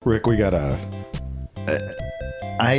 Rick, we got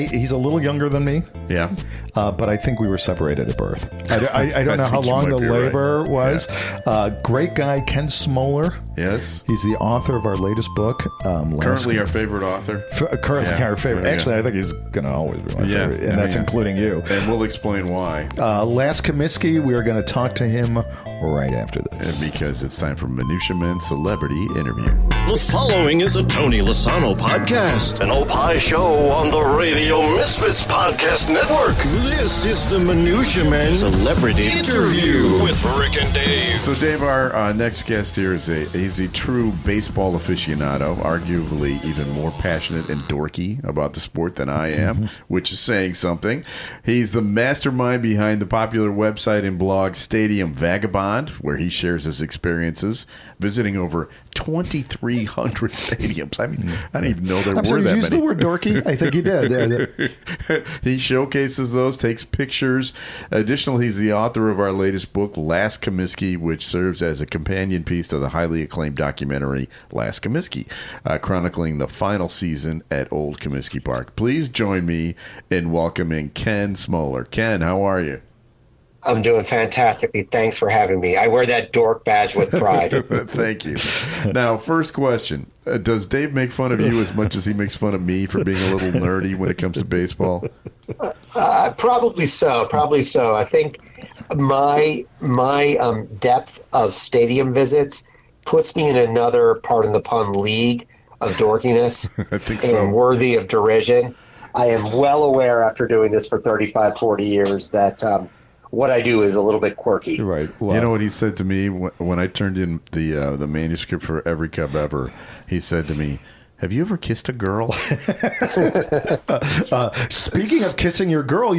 he's a little younger than me. Yeah. But I think we were separated at birth. I don't know how long the labor was. Yeah. Great guy, Ken Smoller. Yes. He's the author of our latest book. Currently our favorite author. Currently our favorite. Actually, I think he's going to always be my favorite. And that's including you. And we'll explain why. Last Comiskey, we are going to talk to him right after this. And because it's time for Minutia Men Celebrity Interview. The following is a Tony Lasano podcast, an Opie show on the Radio Misfits Podcast Network. This is the Minutia Men Celebrity Interview with Rick and Dave. So, Dave, our next guest here is he's a true baseball aficionado, arguably even more passionate and dorky about the sport than I am, which is saying something. He's the mastermind behind the popular website and blog Stadium Vagabond, where he shares his experiences visiting over 2,300 stadiums. I mean, I didn't even know there were that many. Did you use the word dorky? I think you did. He showcases those, takes pictures. Additionally, he's the author of our latest book, Last Comiskey, which serves as a companion piece to the highly acclaimed documentary Last Comiskey, chronicling the final season at Old Comiskey Park. Please join me in welcoming Ken Smoller. Ken, how are you? I'm doing fantastically. Thanks for having me. I wear that dork badge with pride. Thank you. Now, first question. Does Dave make fun of you as much as he makes fun of me for being a little nerdy when it comes to baseball? Probably so. Probably so. I think my depth of stadium visits puts me in another, pardon the pun, league of dorkiness. I think so. And worthy of derision. I am well aware after doing this for 35, 40 years that what I do is a little bit quirky. Right. Well, you know what he said to me when I turned in the manuscript for Every Cub Ever? He said to me, "Have you ever kissed a girl?" Speaking of kissing your girl,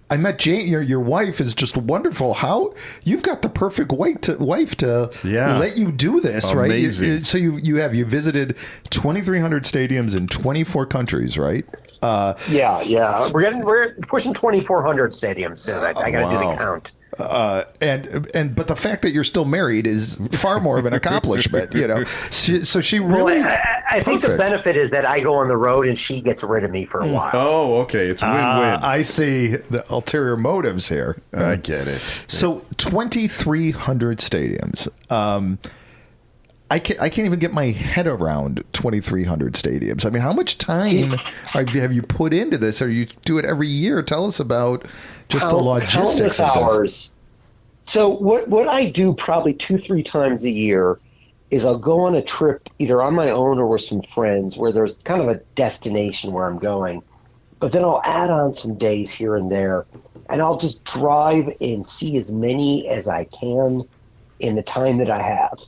I met Jane. Your wife is just wonderful. How you've got the perfect wife to let you do this, amazing. Right? So you visited 2,300 stadiums in 24 countries, right? Yeah. We're pushing 2,400 stadiums soon. I got to do the count. But the fact that you're still married is far more of an accomplishment, you know. So she really. Well, I think the benefit is that I go on the road and she gets rid of me for a while. Oh, okay. It's win-win. I see the ulterior motives here. I get it. So 2,300 stadiums. I can't even get my head around 2,300 stadiums. I mean, how much time have you put into this? Or you do it every year? Tell us about just the logistics of this. Hours. So what I do probably 2-3 times a year is I'll go on a trip either on my own or with some friends where there's kind of a destination where I'm going. But then I'll add on some days here and there, and I'll just drive and see as many as I can in the time that I have.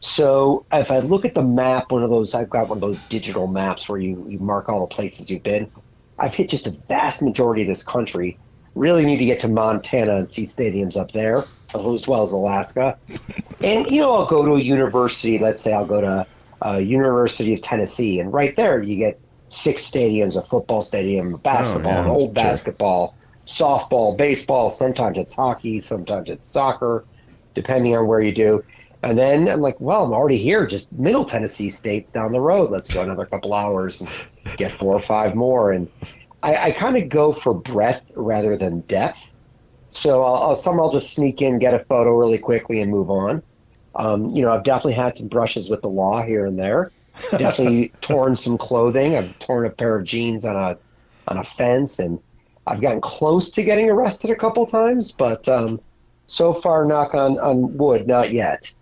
So if I look at the map, I've got one of those digital maps where you mark all the places you've been. I've hit just a vast majority of this country. Really need to get to Montana and see stadiums up there, as well as Alaska. And, I'll go to a university. Let's say I'll go to University of Tennessee. And right there you get 6 stadiums, a football stadium, basketball, old basketball, softball, baseball. Sometimes it's hockey. Sometimes it's soccer, depending on where you do. And then I'm like, well, I'm already here, just Middle Tennessee State's down the road. Let's go another couple hours and get 4 or 5 more. And I kind of go for breadth rather than depth. So I'll just sneak in, get a photo really quickly and move on. I've definitely had some brushes with the law here and there. Definitely torn some clothing. I've torn a pair of jeans on a fence, and I've gotten close to getting arrested a couple times, but so far, knock on wood, not yet.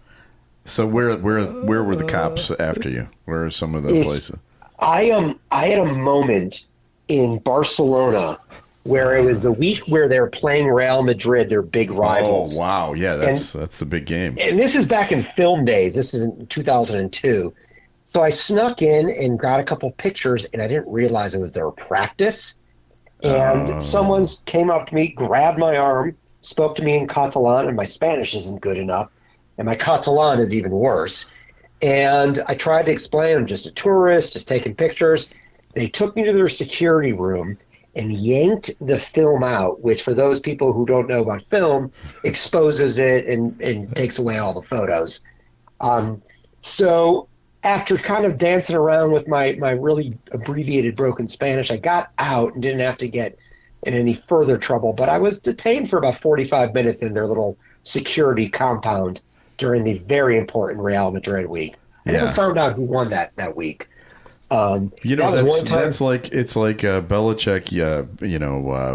So where were the cops after you? Where are some of the places? I had a moment in Barcelona where it was the week where they're playing Real Madrid, their big rivals. Oh, wow. Yeah, that's the big game. And this is back in film days. This is in 2002. So I snuck in and got a couple pictures, and I didn't realize it was their practice. And someone came up to me, grabbed my arm, spoke to me in Catalan, and my Spanish isn't good enough. And my Catalan is even worse. And I tried to explain I'm just a tourist, just taking pictures. They took me to their security room and yanked the film out, which for those people who don't know about film, exposes it and takes away all the photos. So after kind of dancing around with my really abbreviated broken Spanish, I got out and didn't have to get in any further trouble. But I was detained for about 45 minutes in their little security compound during the very important Real Madrid week. I never found out who won that week. That's like Belichick.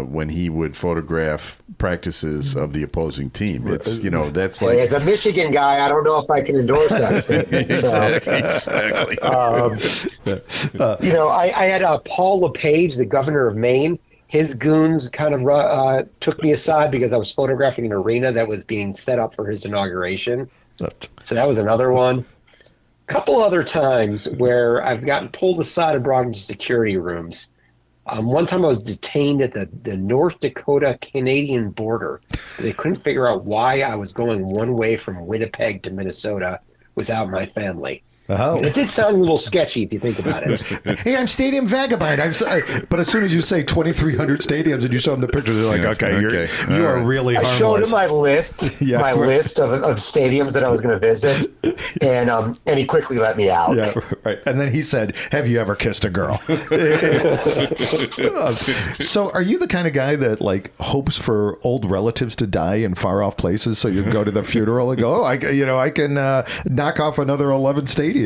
When he would photograph practices of the opposing team, it's that's like as a Michigan guy, I don't know if I can endorse that. Exactly. I had Paul LePage, the governor of Maine. His goons kind of took me aside because I was photographing an arena that was being set up for his inauguration. So that was another one. Couple other times where I've gotten pulled aside and brought into security rooms. One time I was detained at the North Dakota Canadian border. They couldn't figure out why I was going one way from Winnipeg to Minnesota without my family. Oh. And it did sound a little sketchy if you think about it. Hey, I'm Stadium Vagabond. But as soon as you say 2,300 stadiums and you show them the pictures, they're like, you are really harmless. I showed him my list, list of stadiums that I was going to visit, and he quickly let me out. Yeah, right. And then he said, "Have you ever kissed a girl?" So, are you the kind of guy that hopes for old relatives to die in far off places, so you go to the funeral and go, I can knock off another 11 stadiums?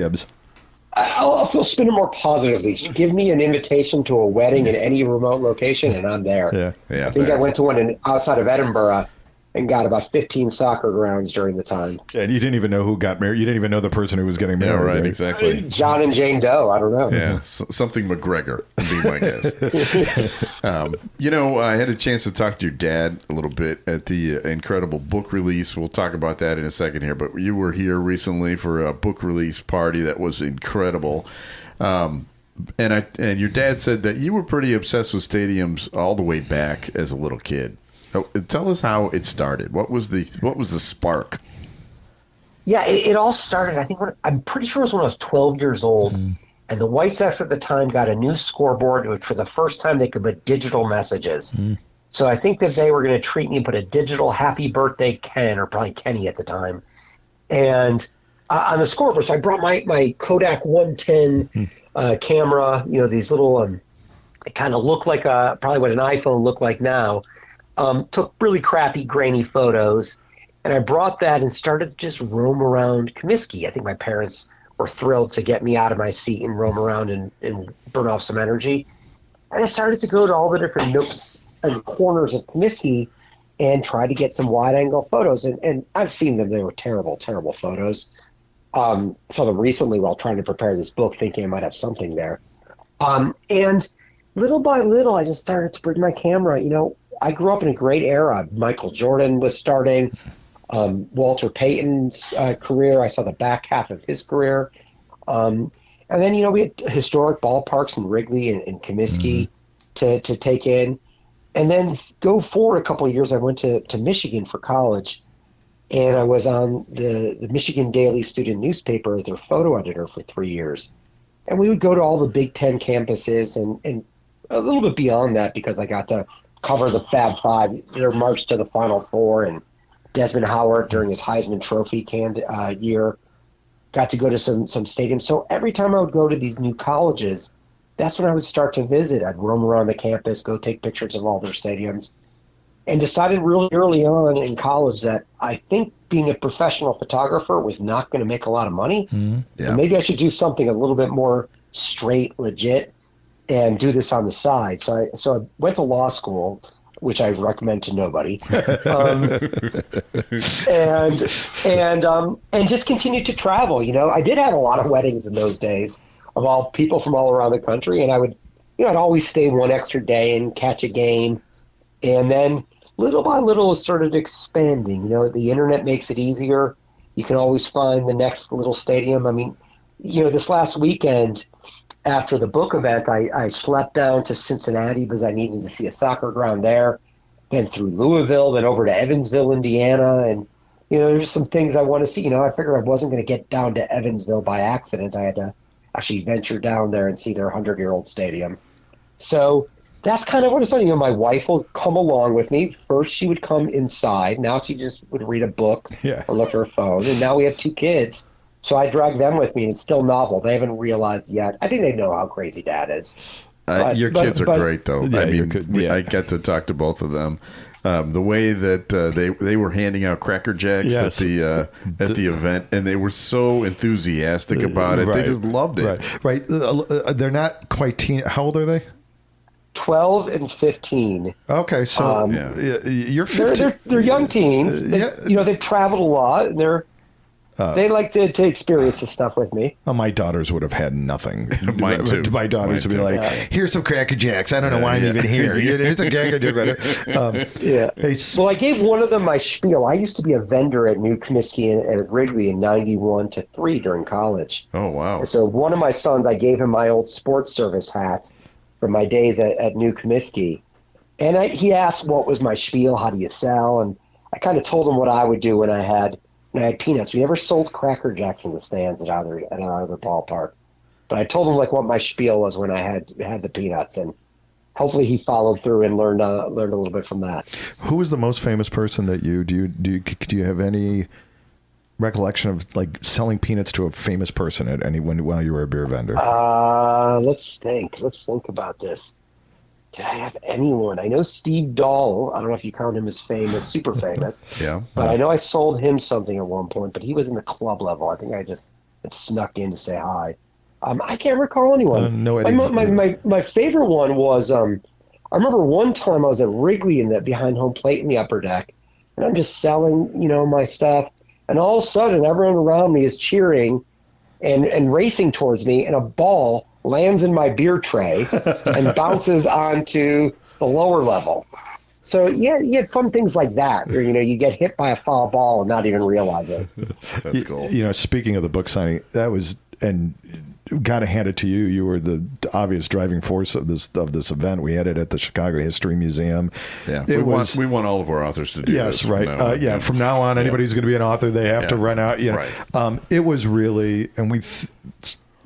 I'll spin it more positively. Give me an invitation to a wedding in any remote location, and I'm there. Yeah. I think I went to one outside of Edinburgh and got about 15 soccer grounds during the time. And you didn't even know who got married. You didn't even know the person who was getting married. Yeah, right, exactly. John and Jane Doe. I don't know. Yeah, something McGregor would be my guess. I had a chance to talk to your dad a little bit at the incredible book release. We'll talk about that in a second here. But you were here recently for a book release party that was incredible. And your dad said that you were pretty obsessed with stadiums all the way back as a little kid. Tell us how it started. What was the spark? Yeah, it all started, I think, I'm pretty sure it was when I was 12 years old. And the White Sox at the time got a new scoreboard, which for the first time they could put digital messages. So I think that they were going to treat me and put a digital happy birthday Ken, or probably Kenny at the time. And on the scoreboard, so I brought my Kodak 110 camera, these little, it kind of looked like probably what an iPhone looked like now. Took really crappy, grainy photos, and I brought that and started to just roam around Comiskey. I think my parents were thrilled to get me out of my seat and roam around and burn off some energy. And I started to go to all the different nooks and corners of Comiskey and try to get some wide-angle photos. And I've seen them. They were terrible, terrible photos. Saw them recently while trying to prepare this book, thinking I might have something there. And little by little, I just started to bring my camera, I grew up in a great era. Michael Jordan was starting. Walter Payton's career, I saw the back half of his career. And then, we had historic ballparks in Wrigley and Comiskey to take in. And then go forward a couple of years, I went to Michigan for college. And I was on the Michigan Daily Student newspaper as their photo editor for 3 years. And we would go to all the Big Ten campuses and a little bit beyond that because I got to cover the Fab Five, their march to the Final Four, and Desmond Howard during his Heisman Trophy year. Got to go to some stadiums. So every time I would go to these new colleges, that's when I would start to visit. I'd roam around the campus, go take pictures of all their stadiums, and decided really early on in college that I think being a professional photographer was not going to make a lot of money. And maybe I should do something a little bit more straight, legit, and do this on the side. So I went to law school, which I recommend to nobody, and just continued to travel. I did have a lot of weddings in those days of all people from all around the country, and I would, I'd always stay one extra day and catch a game, and then little by little it started expanding. The internet makes it easier. You can always find the next little stadium. I mean, this last weekend, after the book event, I slept down to Cincinnati because I needed to see a soccer ground there, then through Louisville, then over to Evansville, Indiana. And, there's some things I want to see. I figured I wasn't going to get down to Evansville by accident. I had to actually venture down there and see their 100-year-old stadium. So that's kind of what it's like. My wife will come along with me. First, she would come inside. Now she just would read a book or look at her phone. And now we have 2 kids. So I drag them with me, and it's still novel. They haven't realized yet. I think they know how crazy Dad is. Your kids are great, though. Yeah, I mean, I get to talk to both of them. The way that they were handing out Cracker Jacks at the event, and they were so enthusiastic about it. They just loved it. Right. They're not quite teen. How old are they? 12 and 15. Okay, so you're 15. They're young teens. They've traveled a lot, and they like to experience this stuff with me. Well, my daughters would have had nothing. Mine too. My daughters would be like, "Here's some Cracker Jacks. I don't know why I'm even here. Here's a Cracker Jack." Well, I gave one of them my spiel. I used to be a vendor at New Comiskey and at Wrigley in 91 to 3 during college. Oh, wow. And so one of my sons, I gave him my old sports service hat from my days at New Comiskey. And he asked what was my spiel, how do you sell? And I kind of told him what I would do when I had peanuts. We never sold Cracker Jacks in the stands at either ballpark. But I told him like what my spiel was when I had the peanuts, and hopefully he followed through and learned a little bit from that. Who was the most famous person that do you have any recollection of like selling peanuts to a famous person at while you were a beer vendor? Let's think about this. Did I have anyone? I know Steve Dahl. I don't know if you count him as famous, super famous. Yeah. But I know I sold him something at one point, but he was in the club level. I think I just had snuck in to say hi. I can't recall anyone. No idea. My favorite one was, I remember one time I was at Wrigley behind home plate in the upper deck, and I'm just selling, my stuff. And all of a sudden, everyone around me is cheering and racing towards me, and a ball lands in my beer tray and bounces onto the lower level. So you had fun things like that, where you get hit by a foul ball and not even realize it. That's cool. Speaking of the book signing, that was, and got to hand it to you. You were the obvious driving force of this event. We had it at the Chicago History Museum. Yeah, we want all of our authors to do this. Yes, right. From now on, anybody who's going to be an author, they have to run out. Right. It was really, and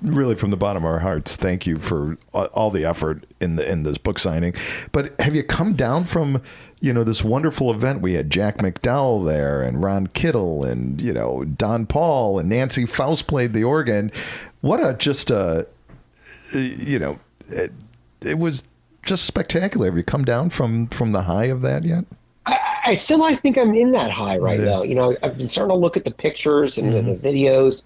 really from the bottom of our hearts, thank you for all the effort in this book signing. But have you come down from this wonderful event? We had Jack McDowell there, and Ron Kittle, and Don Paul, and Nancy Faust played the organ. What it was just spectacular. Have you come down from the high of that yet? I think I'm in that high right now. I've been starting to look at the pictures and the videos.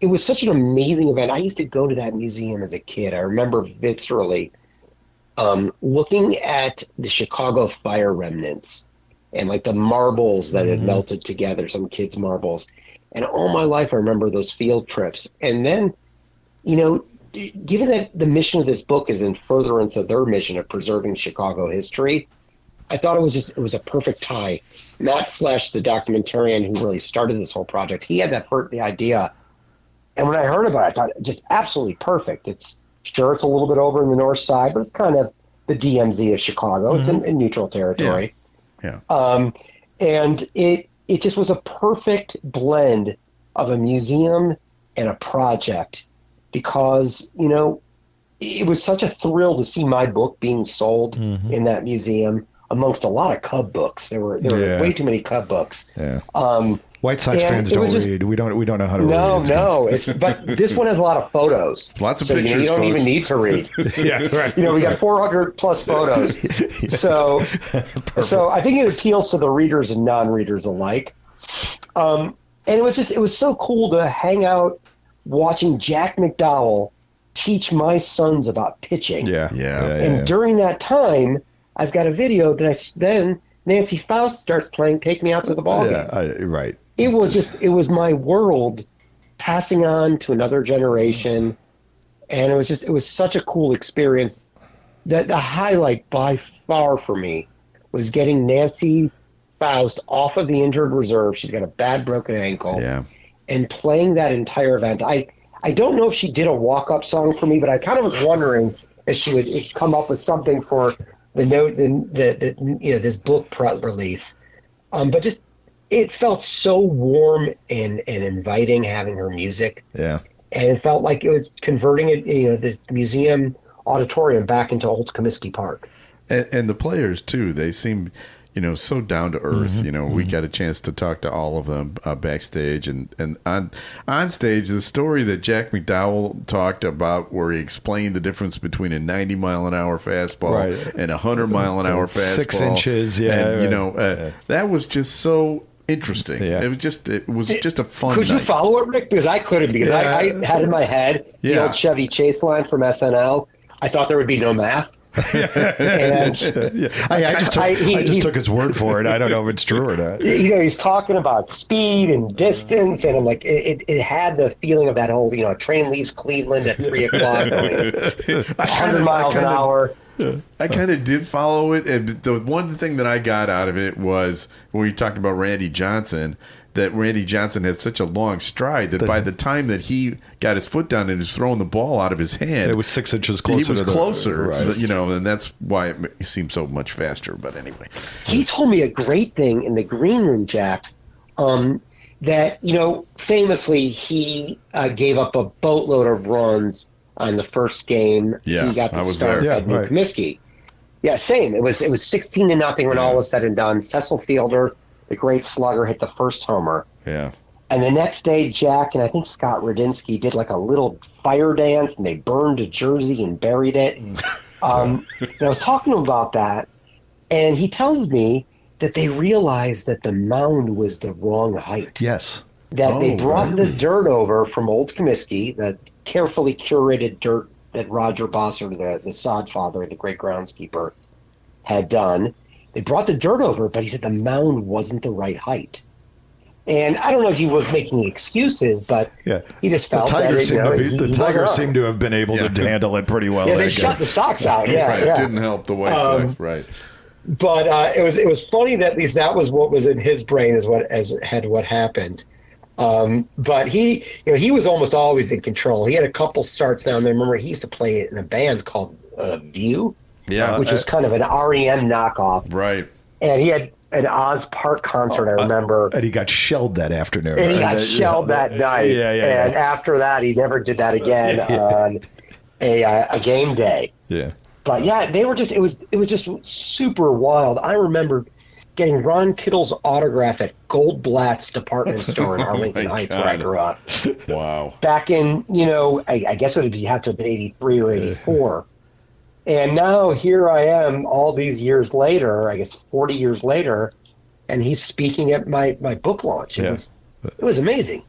It was such an amazing event. I used to go to that museum as a kid. I remember viscerally looking at the Chicago fire remnants and like the marbles that had melted together, some kids' marbles. And all my life I remember those field trips. And then, given that the mission of this book is in furtherance of their mission of preserving Chicago history, I thought it was a perfect tie. Matt Flesch, the documentarian who really started this whole project, he had the idea. And when I heard about it, I thought just absolutely perfect. It's a little bit over in the north side, but it's kind of the DMZ of Chicago. It's in neutral territory. Yeah. And it just was a perfect blend of a museum and a project, because, it was such a thrill to see my book being sold in that museum amongst a lot of Cub books. There were way too many Cub books. Yeah. White Sox fans don't read. We don't know how to read. No. But this one has a lot of photos. Lots of pictures. You don't even need to read. Yeah, right. We got 400 plus photos. So I think it appeals to the readers and non-readers alike. And it was so cool to hang out watching Jack McDowell teach my sons about pitching. Yeah. During that time, I've got a video that then Nancy Faust starts playing "Take Me Out to the Ball Game." Right. It was my world passing on to another generation, and it was such a cool experience. That the highlight by far for me was getting Nancy Faust off of the injured reserve. She's got a bad broken ankle. Yeah. And playing that entire event. I don't know if she did a walk-up song for me, but I kind of was wondering if she would come up with something for the note in this book release. But just it felt so warm and inviting having her music. Yeah. And it felt like it was converting it, this museum auditorium back into old Comiskey Park. And the players too, they seem, so down to earth. We got a chance to talk to all of them backstage and on stage. The story that Jack McDowell talked about, where he explained the difference between a 90-mile-an-hour fastball and a 100-mile-an-hour fastball, 6 inches, and, that was just so interesting. Yeah. It was just a fun. Could you night. follow it, Rick? Because I couldn't. Because I had in my head the old Chevy Chase line from SNL. I thought there would be no math. And I just took his word for it. I don't know if it's true or not. He's talking about speed and distance, and I'm like, it had the feeling of that whole, a train leaves Cleveland at 3 o'clock, going 100 miles an hour. I kind of did follow it. And the one thing that I got out of it was when you talked about Randy Johnson, that Randy Johnson had such a long stride that by the time that he got his foot down and was throwing the ball out of his hand, it was 6 inches closer. He was closer, right. And that's why it seemed so much faster. But anyway, he told me a great thing in the green room, Jack, that famously he gave up a boatload of runs on the first game. Yeah, he got the I was start there. at New Comiskey. Yeah, same. It was 16-0 when all was said and done. Cecil Fielder, the great slugger, hit the first homer. Yeah. And the next day, Jack and I think Scott Radinsky did like a little fire dance, and they burned a jersey and buried it. And I was talking to him about that, and he tells me that they realized that the mound was the wrong height. Yes. That they brought the dirt over from Old Comiskey, the carefully curated dirt that Roger Bosser, the sod father, the great groundskeeper, had done. They brought the dirt over, but he said the mound wasn't the right height. And I don't know if he was making excuses, but he just felt the Tigers seemed to have been able to handle it pretty well. Yeah, they shut the Sox out. Yeah, right. Yeah. It didn't help the White Sox, right? But it was funny that at least that was what was in his brain as what happened. But he was almost always in control. He had a couple starts down there. Remember, he used to play in a band called View, which was kind of an REM knockoff, right? And he had an Oz Park concert, I remember. And he got shelled that afternoon. And he got shelled that night. And after that, he never did that again on a game day. Yeah. But they were just, it was just super wild. I remember getting Ron Kittle's autograph at Goldblatt's department store in Arlington Heights, where I grew up. Wow. Back in, I guess it would have to have been 83 or 84. And now here I am all these years later, I guess 40 years later, and he's speaking at my book launch. It was amazing.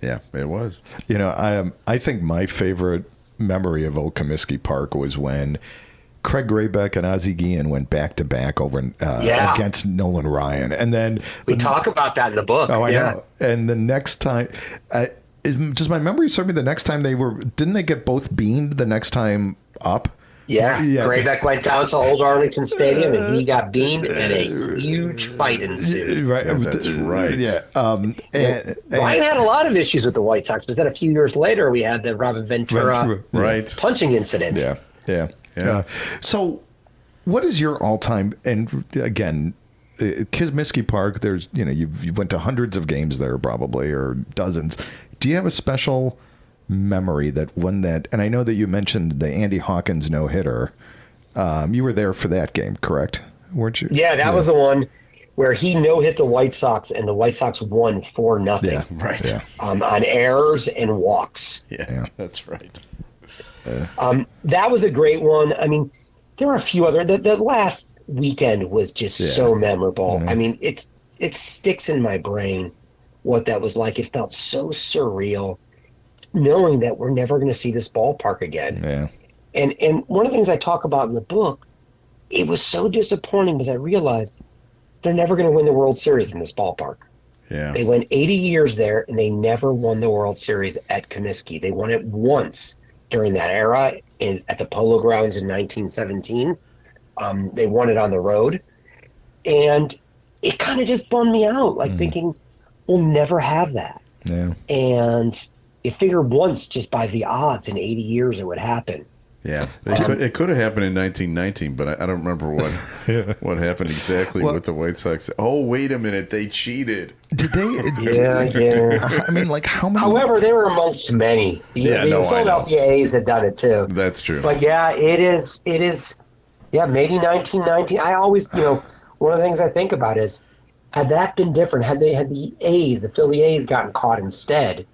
Yeah, it was. I think my favorite memory of Old Comiskey Park was when Craig Graybeck and Ozzie Guillen went back-to-back over against Nolan Ryan. And then we talk about that in the book. Oh, I know. And the next time, does my memory serve me? The next time didn't they get both beamed the next time up? Yeah. Graybeck went down to Old Arlington Stadium, and he got beamed, and a huge fight ensued. Right, that's right. Yeah. Ryan had a lot of issues with the White Sox, but then a few years later, we had the Robin Ventura punching incident. Yeah. So, what is your all-time? And again, Comiskey Park. There's you went to hundreds of games there, probably, or dozens. Do you have a special memory and I know that you mentioned the Andy Hawkins no-hitter. You were there for that game, correct? Weren't you? Yeah, that was the one where he no-hit the White Sox, and the White Sox won 4-0. Yeah, right. Yeah. On errors and walks. Yeah, that's right. That was a great one. I mean, there were a few other. The last weekend was just so memorable. Mm-hmm. I mean, it sticks in my brain what that was like. It felt so surreal, knowing that we're never going to see this ballpark again. Yeah. And one of the things I talk about in the book, it was so disappointing because I realized they're never going to win the World Series in this ballpark. Yeah. They went 80 years there, and they never won the World Series at Comiskey. They won it once during that era at the Polo Grounds in 1917. They won it on the road. And it kind of just bummed me out, thinking, we'll never have that. Yeah. And you figure once, just by the odds, in 80 years it would happen. Yeah, it could have happened in 1919, but I don't remember what happened exactly with the White Sox. Oh, wait a minute, they cheated. Did they? Yeah. I mean, how many? However, they were amongst many. The Philadelphia A's had done it too. That's true. But it is. Yeah, maybe 1919. I always, one of the things I think about is, had that been different, had the Philly A's gotten caught instead,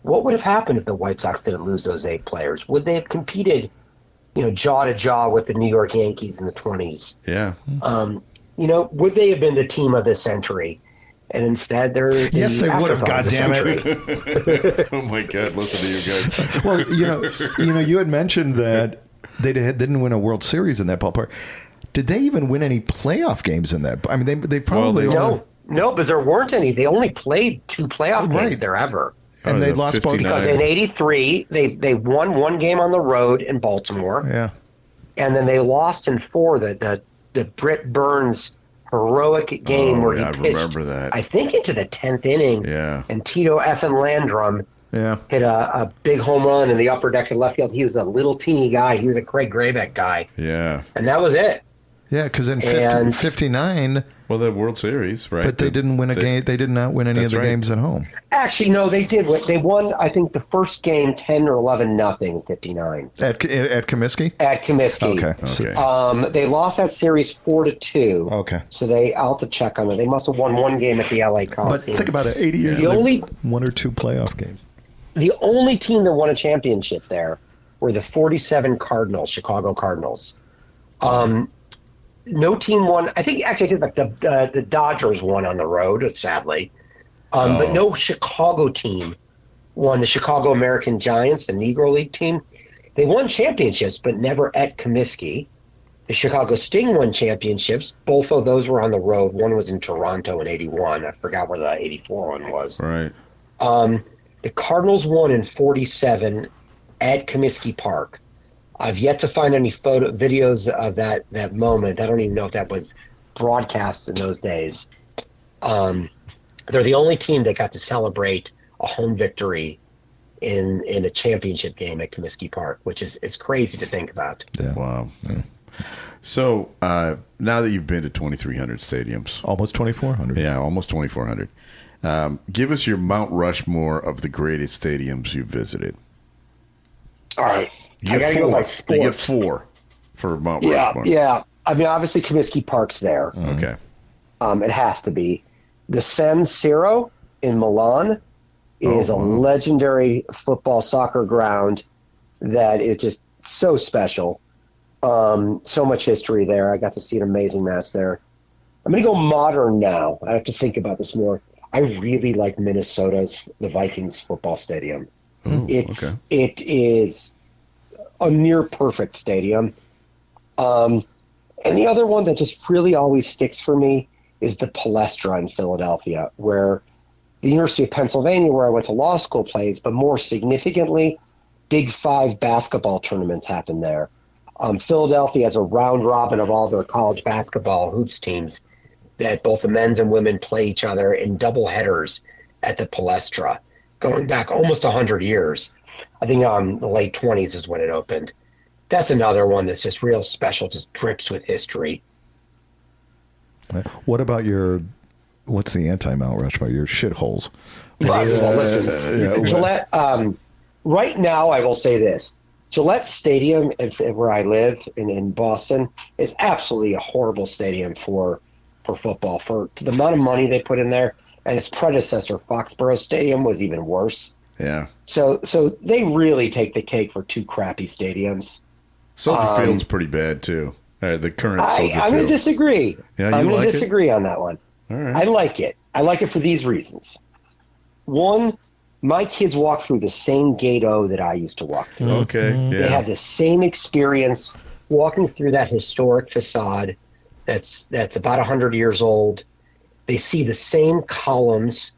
what would have happened if the White Sox didn't lose those 8 players? Would they have competed, jaw to jaw with the New York Yankees in the 20s? Yeah. Would they have been the team of the century? And instead, they're yes, they would have. God damn it! Oh my God! Listen to you guys. Well, you had mentioned that they didn't win a World Series in that ballpark. Did they even win any playoff games in that? I mean, they probably no, because there weren't any. They only played 2 playoff games there ever. And they lost both. Because in '83, they won 1 game on the road in Baltimore. Yeah. And then they lost in 4. The Britt Burns heroic game where he pitched, remember that. I think, into the 10th inning. Yeah. And Tito effing Landrum hit a big home run in the upper deck of left field. He was a little teeny guy. He was a Craig Graybeck guy. Yeah. And that was it. Yeah, because in 59... Well, the World Series, right? But they didn't win a game. They did not win any of the games at home. Actually, no, they did. They won, I think, the first game 10 or 11-0 in 59. At Comiskey? At Comiskey. Okay. They lost that series 4-2. Okay. So I'll have to check on it. They must have won 1 game at the LA Coliseum. But think about it, 80 years. The only 1 or 2 playoff games. The only team that won a championship there were the 47 Cardinals, Chicago Cardinals. No team won. I think actually the Dodgers won on the road, sadly. But no Chicago team won. The Chicago American Giants, the Negro League team, they won championships, but never at Comiskey. The Chicago Sting won championships. Both of those were on the road. One was in Toronto in '81. I forgot where the '84 one was. Right. The Cardinals won in '47 at Comiskey Park. I've yet to find any videos of that moment. I don't even know if that was broadcast in those days. They're the only team that got to celebrate a home victory in a championship game at Comiskey Park, which is crazy to think about. Yeah. Wow. Yeah. So now that you've been to 2,300 stadiums. Almost 2,400. Yeah, almost 2,400. Give us your Mount Rushmore of the greatest stadiums you've visited. All right. I got to go by sports. You get 4 for Mount Rushmore. Yeah. I mean, obviously, Comiskey Park's there. Okay. It has to be. The San Siro in Milan is a legendary soccer ground that is just so special. So much history there. I got to see an amazing match there. I'm going to go modern now. I have to think about this more. I really like Minnesota's the Vikings football stadium. It is a near perfect stadium. And the other one that just really always sticks for me is the Palestra in Philadelphia, where the University of Pennsylvania, where I went to law school, plays, but more significantly, Big 5 basketball tournaments happen there. Philadelphia has a round robin of all their college basketball hoops teams that both the men's and women play each other in double headers at the Palestra, going back almost 100 years. I think the late 20s is when it opened. That's another one that's just real special, just drips with history. What about what's the anti-Mount Rushmore, your shitholes? Well, listen, Gillette, right now I will say this. Gillette Stadium, where I live in Boston, is absolutely a horrible stadium for football. For the amount of money they put in there, and its predecessor, Foxborough Stadium, was even worse. Yeah. So they really take the cake for 2 crappy stadiums. Soldier Field's pretty bad too. The current Soldier Field. I'm going to disagree. Yeah, I'm going to disagree on that one. All right. I like it. I like it for these reasons. One, my kids walk through the same gate O that I used to walk through. Okay. Yeah. They have the same experience walking through that historic facade that's about 100 years old. They see the same columns,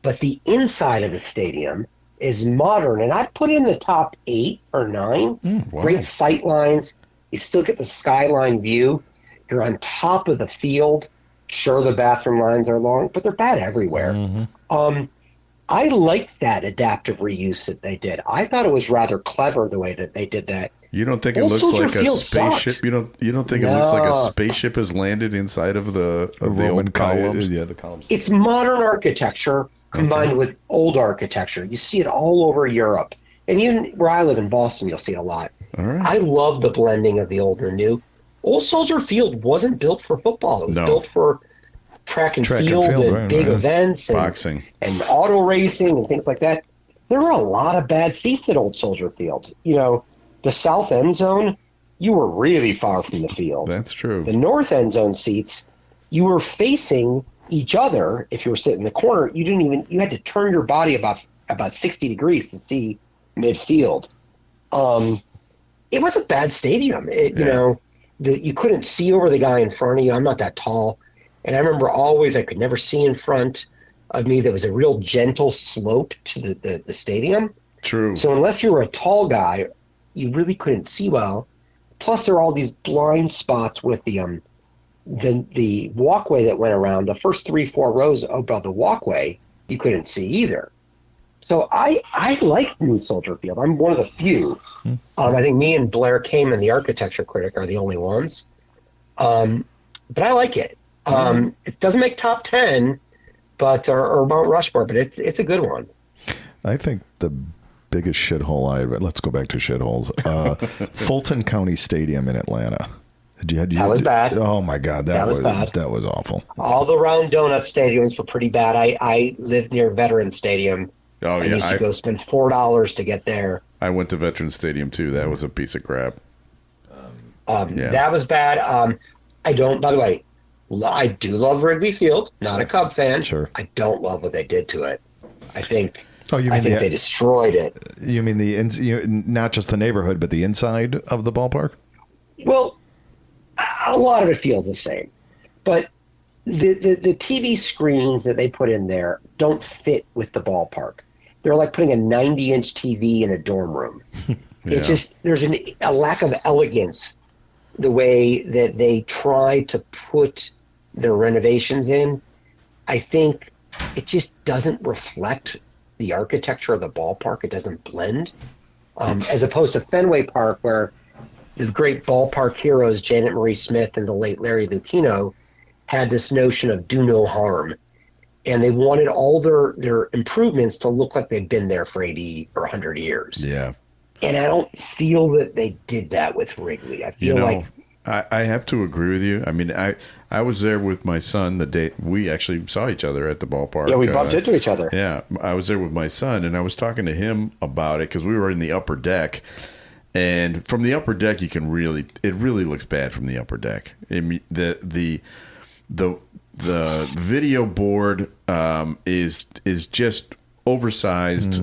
but the inside of the stadium is modern. And I'd put in the top 8 or 9. Wow. Great sight lines. You still get the skyline view. You're on top of the field. Sure, the bathroom lines are long, but they're bad everywhere. Mm-hmm. I like that adaptive reuse that they did. I thought it was rather clever the way that they did that. You don't think it looks like a spaceship? Sucked. You don't think it looks like a spaceship has landed inside of the old columns? Yeah, the columns. It's modern architecture combined with old architecture. You see it all over Europe. And even where I live in Boston, you'll see it a lot. All right. I love the blending of the old and new. Old Soldier Field wasn't built for football. It was built for track and field and right, big right. events and Boxing. and auto racing and things like that. There were a lot of bad seats at Old Soldier Field. You know, the south end zone, you were really far from the field. That's true. The north end zone seats, you were facing each other. If you were sitting in the corner, you had to turn your body about 60 degrees to see midfield. It was a bad stadium. You know, you couldn't see over the guy in front of you. I'm not that tall. And I remember I could never see in front of me. There was a real gentle slope to the stadium. True. So unless you were a tall guy, you really couldn't see well. Plus, there are all these blind spots with the walkway that went around. The first 3-4 rows above the walkway, you couldn't see either. So I like New Soldier Field. I'm one of the few. I think me and Blair Kamen, the architecture critic, are the only ones. But I like it. It doesn't make top 10, or Mount Rushmore, but it's a good one. I think the biggest shithole let's go back to shitholes. Fulton County Stadium in Atlanta. That was bad. Oh my God, that was bad. That was awful. All the round donut stadiums were pretty bad. I lived near Veterans Stadium. Oh yeah, I used to go spend $4 to get there. I went to Veterans Stadium too. That was a piece of crap. That was bad. By the way, I do love Wrigley Field. Not a Cub fan. Sure. I don't love what they did to it. I think they destroyed it. You mean not just the neighborhood, but the inside of the ballpark? Well, a lot of it feels the same, but the TV screens that they put in there don't fit with the ballpark. They're like putting a 90-inch TV in a dorm room. It's just there's a lack of elegance the way that they try to put their renovations in. I think it just doesn't reflect the architecture of the ballpark. It doesn't blend, as opposed to Fenway Park, where the great ballpark heroes Janet Marie Smith and the late Larry Lucchino had this notion of do no harm, and they wanted all their improvements to look like they'd been there for 80 or 100 years. Yeah. And I don't feel that they did that with Wrigley. I feel like I have to agree with you. I mean, I was there with my son the day we actually saw each other at the ballpark. Yeah, we bumped into each other. Yeah, I was there with my son, and I was talking to him about it because we were in the upper deck. And from the upper deck, it really looks bad from the upper deck. I mean, the video board is just oversized,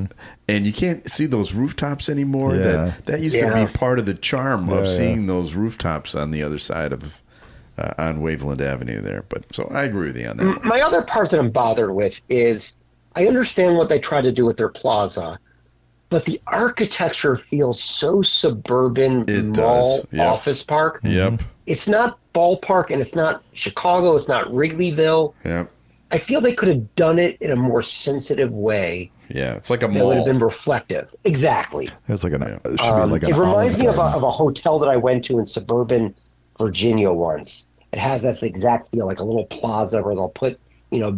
and you can't see those rooftops anymore. Yeah. That used to be part of the charm of seeing those rooftops on the other side of on Waveland Avenue there. But so I agree with you on that. My other part that I'm bothered with is I understand what they try to do with their plaza, but the architecture feels so suburban mall office park. Yep. It's not ballpark, and it's not Chicago. It's not Wrigleyville. Yep. I feel they could have done it in a more sensitive way. Yeah, it's like a that mall. would have been reflective. Exactly. It's like it should be like an it reminds me of Olive a hotel that I went to in suburban Virginia once. It has that exact feel, like a little plaza where they'll put,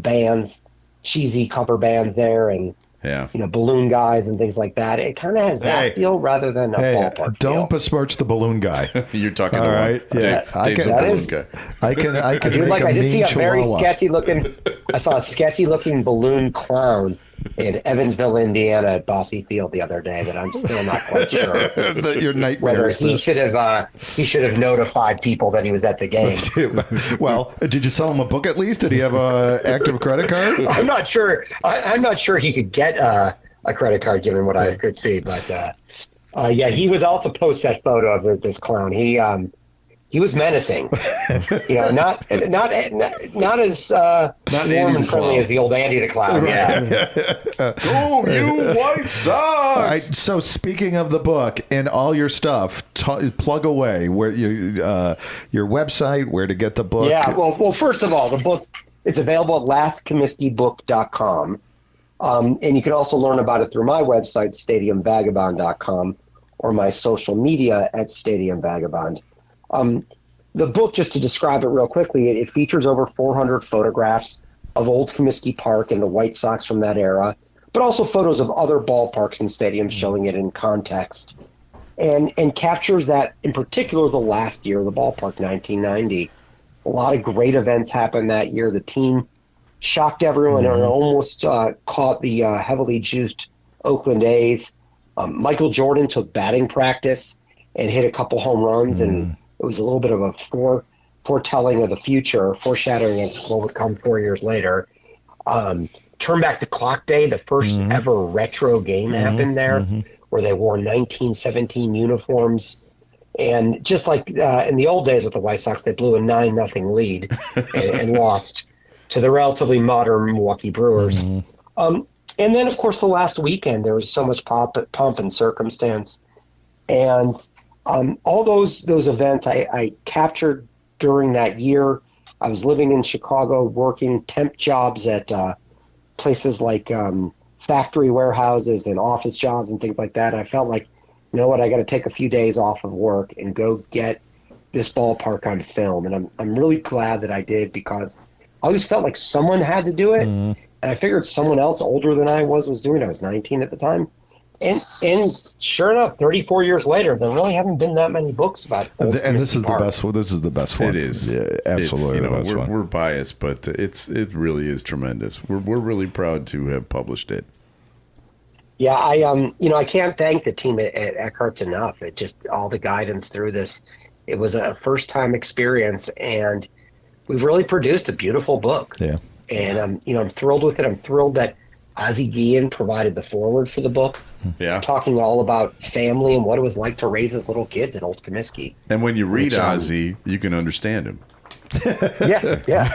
bands, cheesy cover bands there, and balloon guys and things like that. It kind of has that feel rather than a ballpark don't feel. besmirch the balloon guy. You're talking all to right. Yeah, Dave's a balloon guy. I can I make did a see mean a very chihuahua. sketchy looking. I saw a sketchy looking balloon clown in Evansville, Indiana, at Bossy Field the other day that I'm still not quite sure Your nightmare whether stuff. he should have notified people that he was at the game. Well, did you sell him a book at least? Did he have a active credit card? I'm not sure. I'm not sure he could get a credit card given what I could see, but he was out to post that photo of this clown. He was menacing, not as warm and friendly as the old Andy the Clown. Yeah. Go you White Sox! So speaking of the book and all your stuff, plug away where your website, where to get the book. Yeah. Well, first of all, the book, it's available at lastcomiskeybook.com. And you can also learn about it through my website, stadiumvagabond.com, or my social media at Stadium Vagabond. The book, just to describe it real quickly, it features over 400 photographs of old Comiskey Park and the White Sox from that era, but also photos of other ballparks and stadiums showing it in context. and captures that, in particular, the last year, the ballpark, 1990. A lot of great events happened that year. The team shocked everyone and almost caught the heavily juiced Oakland A's. Michael Jordan took batting practice and hit a couple home runs, and it was a little bit of a foretelling of the future, foreshadowing of what would come 4 years later. Turn Back the Clock Day, the first ever retro game happened there, where they wore 1917 uniforms. And just like in the old days with the White Sox, they blew a 9-0 lead and lost to the relatively modern Milwaukee Brewers. And then, of course, the last weekend, there was so much pomp and circumstance. And all those events I captured during that year. I was living in Chicago, working temp jobs at places like factory warehouses and office jobs and things like that. I felt like, you know what, I got to take a few days off of work and go get this ballpark on film. And I'm really glad that I did, because I always felt like someone had to do it. And I figured someone else older than I was doing it. I was 19 at the time. And sure enough, 34 years later, there really haven't been that many books about Old And this is Park. the best one. This is the best one. It is. Yeah, absolutely the best one. We're biased, but it really is tremendous. We're really proud to have published it. Yeah, I can't thank the team at Eckhart's enough. It just, all the guidance through this. It was a first-time experience, and we've really produced a beautiful book. Yeah. And I'm thrilled with it. I'm thrilled that Ozzie Guillen provided the foreword for the book. Yeah. Talking all about family and what it was like to raise his little kids at Old Comiskey. And when you read Ozzie, you can understand him. Yeah.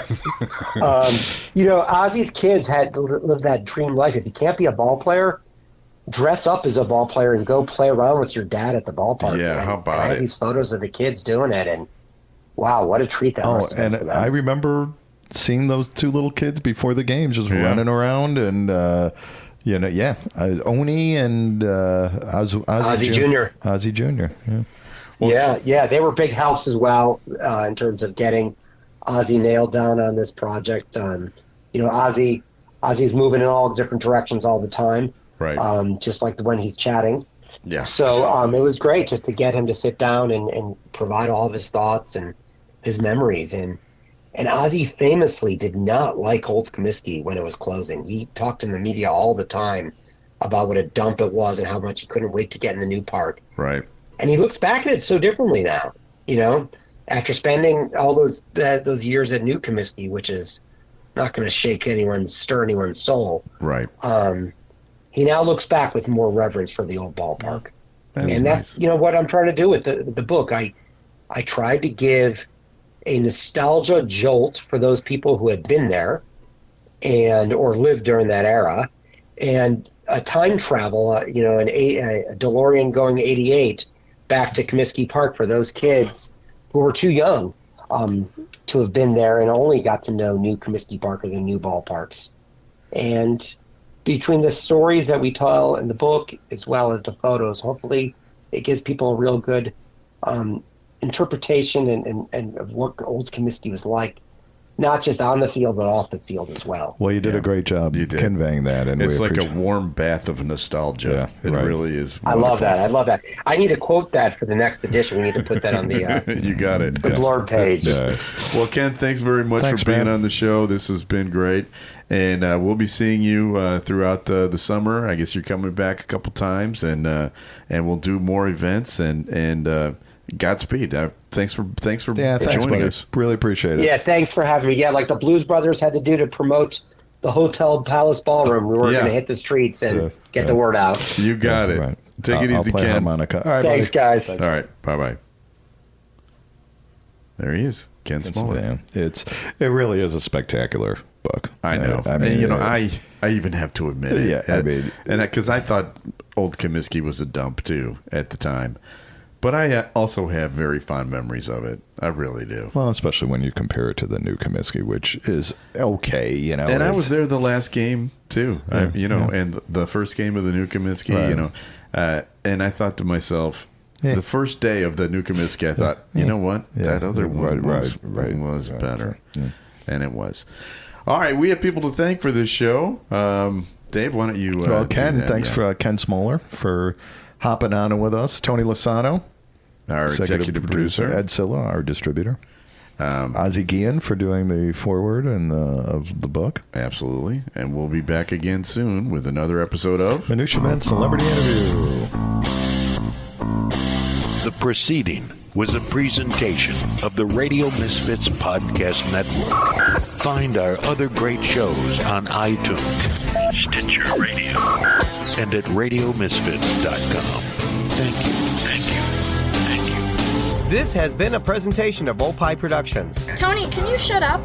Ozzie's kids had to live that dream life. If you can't be a ball player, dress up as a ball player and go play around with your dad at the ballpark. Yeah, how about I it? had these photos of the kids doing it, and wow, what a treat that must have been for and them. I remember seeing those two little kids before the games just running around, and Oni and Ozzie Jr. Ozzie Jr. Yeah. Well, Yeah, they were big helps as well in terms of getting Ozzie nailed down on this project. Ozzie's moving in all different directions all the time, right? Just like the one he's chatting. Yeah. So it was great just to get him to sit down and provide all of his thoughts and his memories. And Ozzie famously did not like Old Comiskey when it was closing. He talked in the media all the time about what a dump it was and how much he couldn't wait to get in the new park. Right. And he looks back at it so differently now, after spending all those years at New Comiskey, which is not going to stir anyone's soul. Right. He now looks back with more reverence for the old ballpark. That's that's nice. what I'm trying to do with the book. I tried to give a nostalgia jolt for those people who had been there or lived during that era, and a time travel, a DeLorean going 88 back to Comiskey Park for those kids who were too young to have been there and only got to know New Comiskey Park or the new ballparks. And between the stories that we tell in the book as well as the photos, hopefully it gives people a real good interpretation and of what Old Comiskey was like, not just on the field but off the field as well. Well, you did a great job conveying that, and it's we like a appreciate warm bath of nostalgia. Yeah, it right. really is. I love that. I need to quote that for the next edition. We need to put that on the you got it. the blurb page. Yeah. Well, Ken, thanks very much Thanks, for being man. on the show. This has been great. And we'll be seeing you throughout the summer. I guess you're coming back a couple times, and we'll do more events. And Godspeed. Thanks for joining buddy. us. Really appreciate it. Yeah, thanks for having me. Yeah, like the Blues Brothers had to do to promote the Hotel Palace Ballroom. We were going to hit the streets and get the word out. You got it. Right. Take it I'll easy, play Ken. harmonica. All right, Thanks, buddy. guys. All right. Bye-bye. There he is. Ken Smoller. Man, it really is a spectacular book. I know. I mean, I even have to admit it. Yeah, I mean, because I thought Old Comiskey was a dump too at the time, but I also have very fond memories of it. I really do. well, especially when you compare it to the new Comiskey, which is okay, And I was there the last game too. Yeah, and the first game of the new Comiskey. Right. And I thought to myself. Yeah. The first day of the new Comiskey, I thought, you know what? Yeah. That other one was Right. better. Yeah. And it was. All right, we have people to thank for this show. Dave, why don't you Well, do Ken, that? thanks for Ken Smoller for hopping on with us. Tony Lasano, our executive producer. Ed Silla, our distributor. Ozzie Guillen for doing the foreword and of the book. Absolutely. And we'll be back again soon with another episode of Minutia Men Celebrity Interview. The proceeding was a presentation of the Radio Misfits Podcast Network. Find our other great shows on iTunes, Stitcher Radio, and at RadioMisfits.com. Thank you. Thank you. Thank you. This has been a presentation of Opie Productions. Tony, can you shut up?